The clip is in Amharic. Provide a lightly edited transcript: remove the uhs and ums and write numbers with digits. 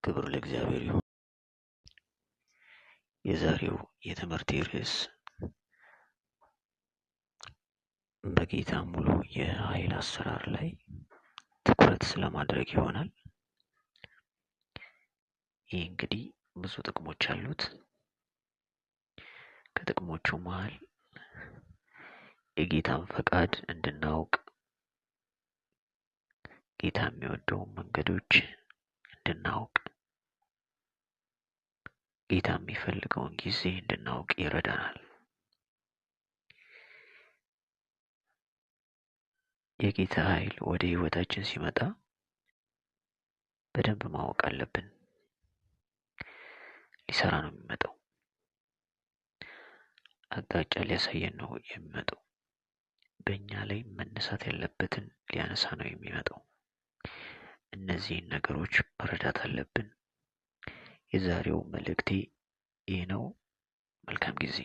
ክብር ለእግዚአብሔር ይሁን። የዛሬው የትምህርት ርዕስ በጌታ ሙሉ የኃይል አሰራር ላይ ትኩረት ስለማድረግ ይሆናል። ይህ እንግዲህ ብዙ ጥቅሞች አሉት። ከጥቅሞቹ መሃል የጌታን ፈቃድ እንድናውቅ፣ ጌታ የሚወደውን መንገዶች እንድናውቅ፣ ጌታ የሚፈልገውን ጊዜ እንድናውቅ ይረዳናል። የጌታ ኃይል ወደ ህይወታችን ሲመጣ በደንብ ማወቅ አለብን። ሊሰራ ነው የሚመጣው። አቅጣጫ ሊያሳየን ነው የሚመጣው። በእኛ ላይ መነሳት ያለበትን ሊያነሳ ነው የሚመጣው። እነዚህን ነገሮች መረዳት አለብን። የዛሬው መልእክቴ ይህ ነው። መልካም ጊዜ።